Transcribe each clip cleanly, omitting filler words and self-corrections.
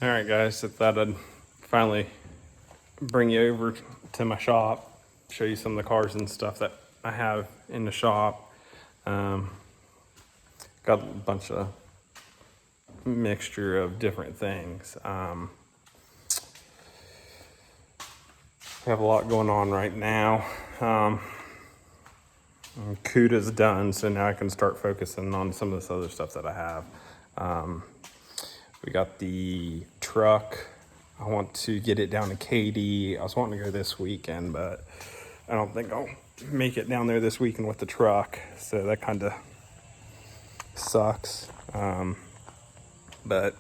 All right, guys, I thought I'd finally bring you over to my shop, show you some of the cars and stuff that I have in the shop. Got a bunch of mixture of different things. We have a lot going on right now. CUDA's done, so now I can start focusing on some of this other stuff that I have. We got the truck. I want to get it down to KD. I was wanting to go this weekend, but I don't think I'll make it down there this weekend with the truck. So that kind of sucks. But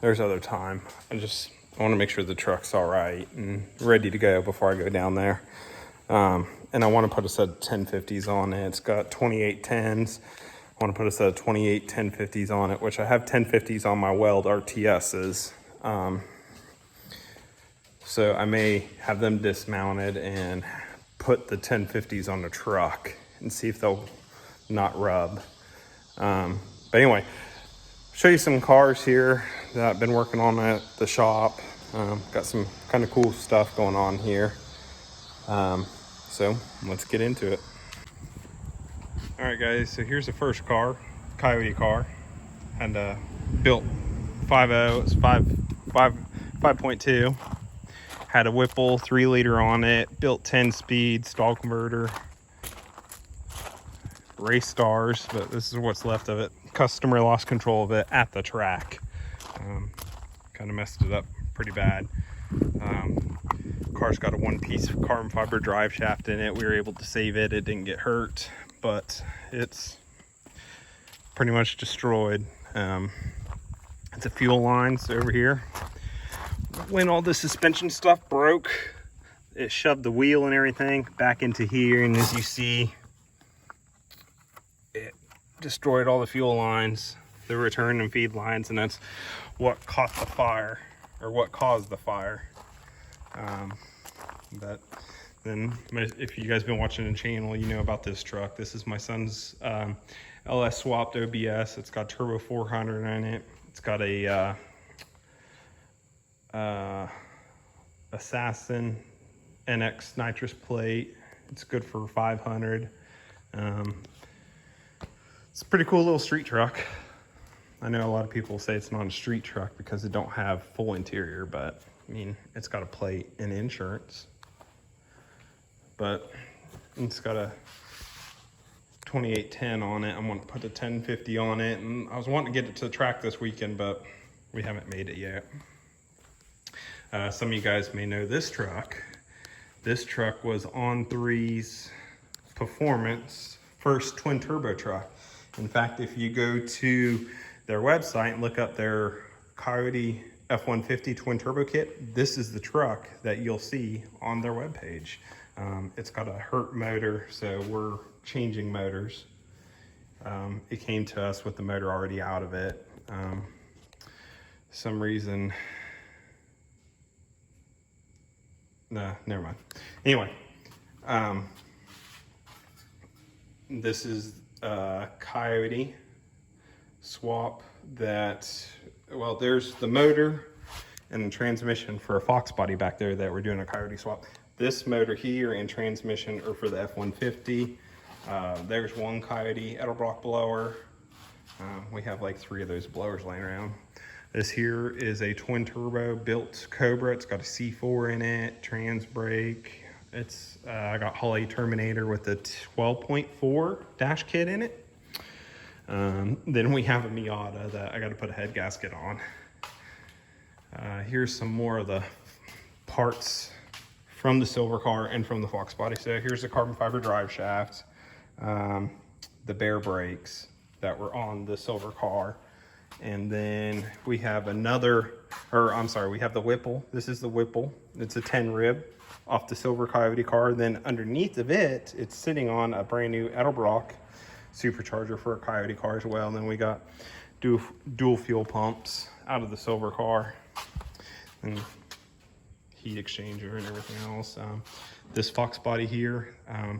there's other time. I want to make sure the truck's all right and ready to go before I go down there. And I want to put a set of 1050s on it. It's got 2810s. I want to put a set of 28 1050s on it, which I have 1050s on my Weld RTSs. So I may have them dismounted and put the 1050s on the truck and see if they'll not rub. But anyway, show you some cars here that I've been working on at the shop. Got some kind of cool stuff going on here. So let's get into it. All right, guys, so here's the first car, Coyote car. And built 5.0, it's 5.2. Had a Whipple 3-liter on it, built 10-speed, stall converter, race stars, but this is what's left of it. Customer lost control of it at the track. Kind of messed it up pretty bad. Car's got a one-piece carbon fiber drive shaft in it. We were able to save it. It didn't get hurt, but it's pretty much destroyed. It's a fuel lines over here. When all the suspension stuff broke, it shoved the wheel and everything back into here, and as you see, it destroyed all the fuel lines, the return and feed lines, and that's what caught the fire, or what caused the fire. But then, if you guys been watching the channel, you know about this truck. This is my son's LS swapped OBS. It's got turbo 400 in it. It's got a Assassin NX nitrous plate. It's good for 500. It's a pretty cool little street truck. I know a lot of people say it's not a street truck because it don't have full interior, but I mean, it's got a plate and insurance. But it's got a 2810 on it. I'm going to put a 1050 on it, and I was wanting to get it to the track this weekend, but we haven't made it yet. Some of you guys may know this truck. This truck was On3's Performance first twin turbo truck. In fact, if you go to their website and look up their Coyote F-150 twin turbo kit, this is the truck that you'll see on their webpage. It's got a hurt motor, so we're changing motors. It came to us with the motor already out of it. Some reason, nah, never mind. Anyway, this is a Coyote swap that, well, there's the motor and the transmission for a Fox body back there that we're doing a Coyote swap. This motor here and transmission are for the F-150. There's one Coyote Edelbrock blower. We have like 3 of those blowers laying around. This here is a twin turbo built Cobra. It's got a C4 in it, trans brake. It's I got Holley Terminator with the 12.4 dash kit in it. Then we have a Miata that I got to put a head gasket on. Here's some more of the parts from the silver car and from the Fox body. So here's the carbon fiber drive shaft, the bear brakes that were on the silver car. And then we have we have the Whipple. This is the Whipple. It's a 10 rib off the silver Coyote car. Then underneath of it, it's sitting on a brand new Edelbrock supercharger for a Coyote car as well. And then we got dual fuel pumps out of the silver car. And heat exchanger and everything else. This Fox body here,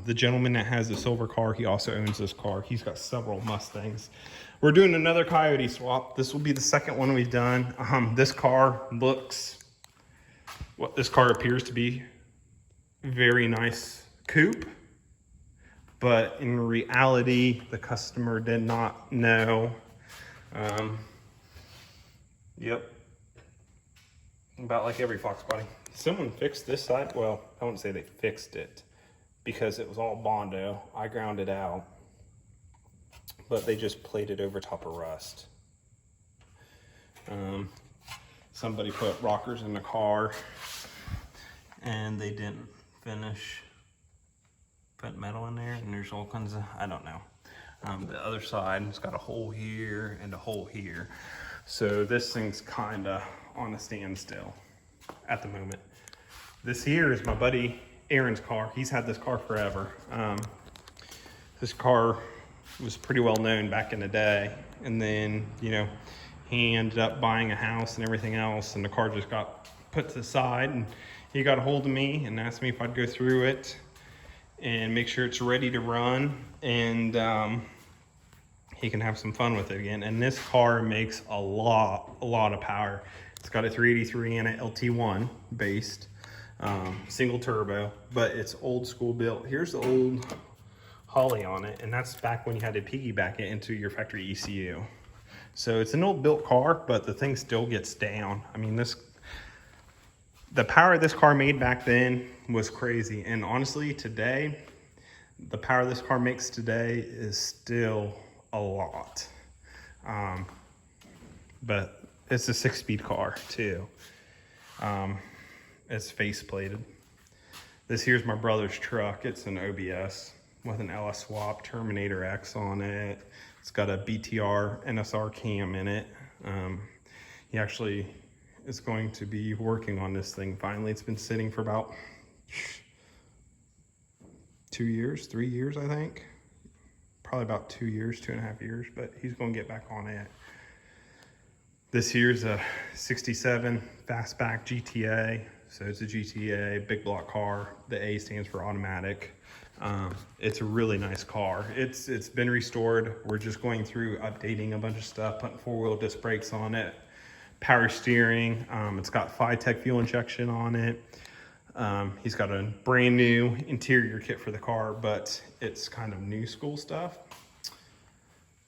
the gentleman that has the silver car, he also owns this car. He's got several Mustangs. We're doing another Coyote swap. This will be the second one we've done. This car looks, what this car appears to be, very nice coupe, but in reality, the customer did not know. Yep. About like every Fox body. Someone fixed this side. Well, I wouldn't say they fixed it because it was all Bondo. I ground it out, but they just plated over top of rust. Somebody put rockers in the car and they didn't finish putting metal in there, and there's all kinds of, I don't know. The other side, it's got a hole here and a hole here. So this thing's kind of on a standstill at the moment. This here is my buddy Aaron's car. He's had this car forever. This car was pretty well known back in the day, and then, you know, he ended up buying a house and everything else, and the car just got put to the side, and he got a hold of me and asked me if I'd go through it and make sure it's ready to run, and he can have some fun with it again. And this car makes a lot of power. It's got a 383 and a LT1 based, single turbo, but it's old school built. Here's the old Holly on it, and that's back when you had to piggyback it into your factory ECU. So it's an old built car, but the thing still gets down. I mean, the power this car made back then was crazy. And honestly, today, the power this car makes today is still a lot. But it's a 6-speed car too. It's face plated. This here's my brother's truck. It's an OBS with an LS swap Terminator X on it. It's got a BTR NSR cam in it. He actually is going to be working on this thing finally. It's been sitting for about 3 years, I think. Probably about 2 years, 2.5 years, but he's gonna get back on it. This here's a 67 fastback GTA. So it's a GTA, big block car. The A stands for automatic. It's a really nice car. It's been restored. We're just going through updating a bunch of stuff, putting 4-wheel disc brakes on it, power steering. It's got Tech fuel injection on it. He's got a brand new interior kit for the car, but it's kind of new school stuff.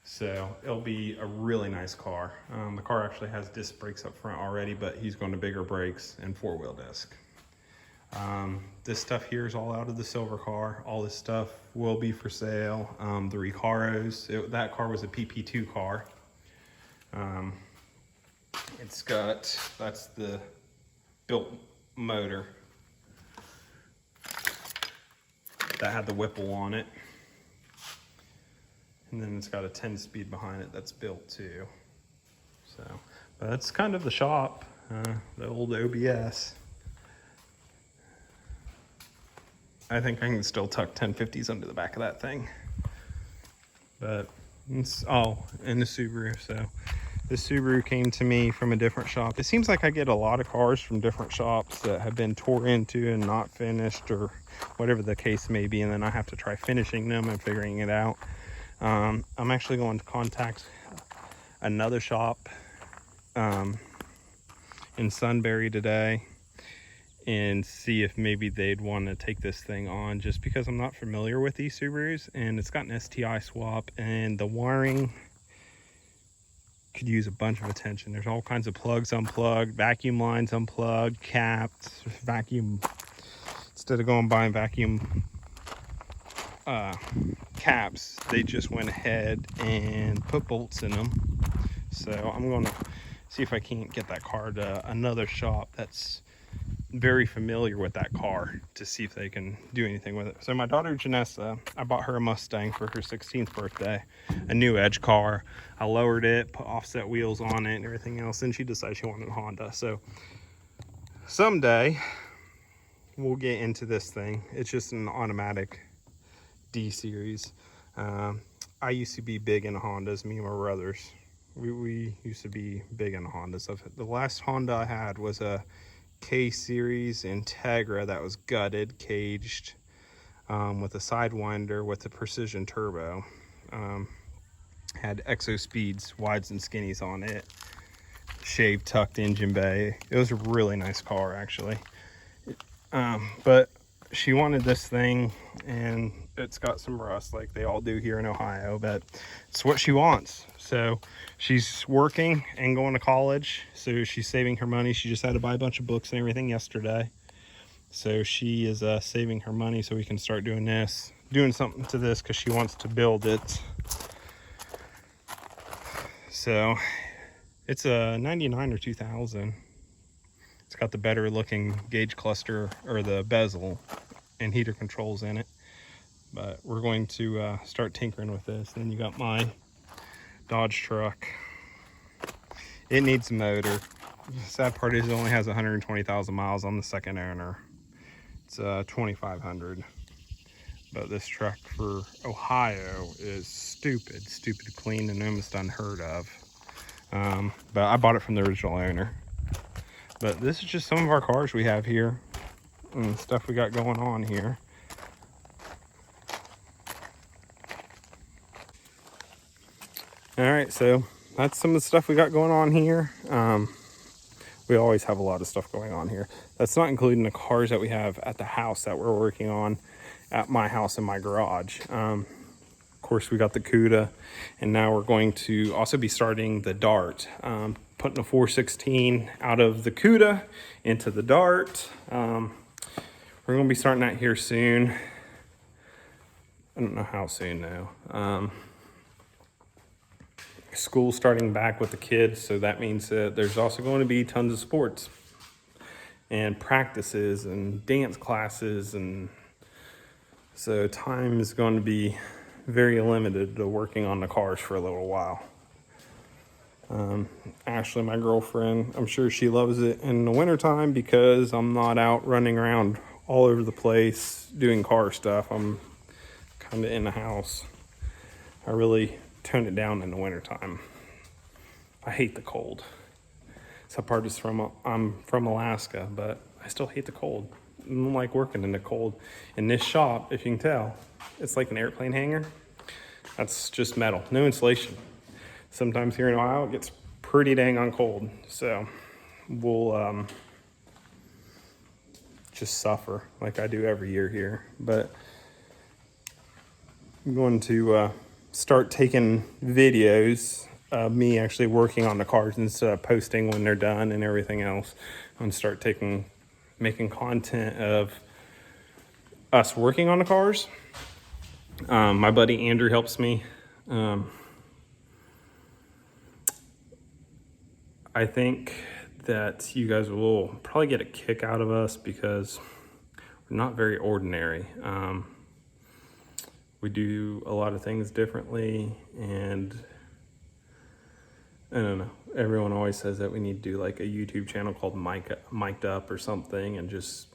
So it'll be a really nice car. The car actually has disc brakes up front already, but he's going to bigger brakes and 4-wheel disc. This stuff here is all out of the silver car. All this stuff will be for sale. The Recaros, that car was a PP2 car. That's the built motor that had the Whipple on it. And then it's got a 10-speed behind it that's built too. So, but that's kind of the shop, the old OBS. I think I can still tuck 1050s under the back of that thing. But it's all in the Subaru. So this Subaru came to me from a different shop. It seems like I get a lot of cars from different shops that have been tore into and not finished, or whatever the case may be, and then I have to try finishing them and figuring it out. I'm actually going to contact another shop in Sunbury today and see if maybe they'd want to take this thing on, just because I'm not familiar with these Subarus, and it's got an STI swap, and the wiring could use a bunch of attention. There's all kinds of plugs unplugged, vacuum lines unplugged, capped, vacuum, instead of going buying vacuum caps, they just went ahead and put bolts in them. So I'm going to see if I can't get that car to another shop that's very familiar with that car to see if they can do anything with it. So my daughter Janessa, I bought her a Mustang for her 16th birthday, a new Edge car. I lowered it, put offset wheels on it and everything else, and she decided she wanted a Honda. So someday we'll get into this thing. It's just an automatic D series. I used to be big into Hondas. Me and my brothers, we used to be big into Hondas. The last Honda I had was a K-Series Integra that was gutted, caged, with a Sidewinder with a precision turbo. Had exo speeds, wides and skinnies on it. Shaved tucked engine bay. It was a really nice car, actually. But she wanted this thing, and it's got some rust like they all do here in Ohio, but it's what she wants. So she's working and going to college, so she's saving her money. She just had to buy a bunch of books and everything yesterday, so she is saving her money so we can start doing something to this, because she wants to build it. So it's a 99 or 2000. It's got the better looking gauge cluster, or the bezel, and heater controls in it. But we're going to start tinkering with this. Then you got my Dodge truck. It needs a motor. The sad part is it only has 120,000 miles on the second owner. It's 2,500. But this truck for Ohio is stupid clean and almost unheard of. But I bought it from the original owner. But this is just some of our cars we have here and stuff we got going on here. All right, so that's some of the stuff we got going on here. We always have a lot of stuff going on here. That's not including the cars that we have at the house that we're working on at my house in my garage. Of course, we got the CUDA, and now we're going to also be starting the Dart. Putting a 416 out of the CUDA into the Dart. We're going to be starting that here soon. I don't know how soon though. School starting back with the kids, so that means that there's also going to be tons of sports and practices and dance classes, and so time is going to be very limited to working on the cars for a little while. Ashley, my girlfriend, I'm sure she loves it in the wintertime because I'm not out running around all over the place doing car stuff. I'm kind of in the house. I really tone it down in the wintertime. I hate the cold. Some part is I'm from Alaska, but I still hate the cold. I don't like working in the cold. In this shop, if you can tell, it's like an airplane hangar. That's just metal, no insulation. Sometimes here in Ohio, it gets pretty dang on cold. So we'll just suffer like I do every year here. But I'm going to start taking videos of me actually working on the cars instead of posting when they're done and everything else. I'm going to start making content of us working on the cars. My buddy Andrew helps me. I think that you guys will probably get a kick out of us because we're not very ordinary. We do a lot of things differently, and I don't know. Everyone always says that we need to do like a YouTube channel called Mic'd Up or something, and just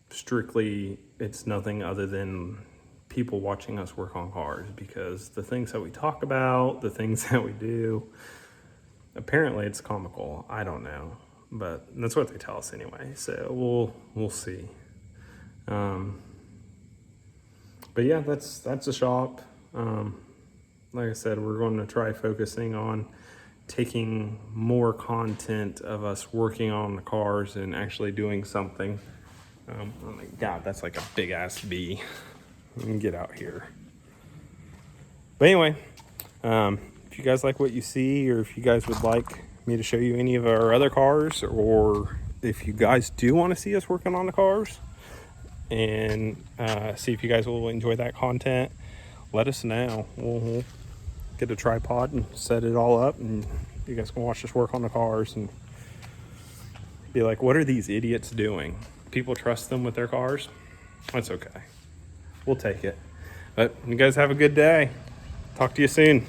strictly it's nothing other than people watching us work on cars, because the things that we talk about, the things that we do, apparently it's comical. I don't know, but that's what they tell us anyway. So we'll see. But yeah, that's the shop. Like I said, we're going to try focusing on taking more content of us working on the cars and actually doing something. Oh my God, that's like a big ass bee. We can get out here. But anyway, if you guys like what you see, or if you guys would like me to show you any of our other cars, or if you guys do want to see us working on the cars and see if you guys will enjoy that content, let us know. We'll get a tripod and set it all up, and you guys can watch us work on the cars and be like, what are these idiots doing? People trust them with their cars? That's okay. We'll take it. But you guys have a good day. Talk to you soon.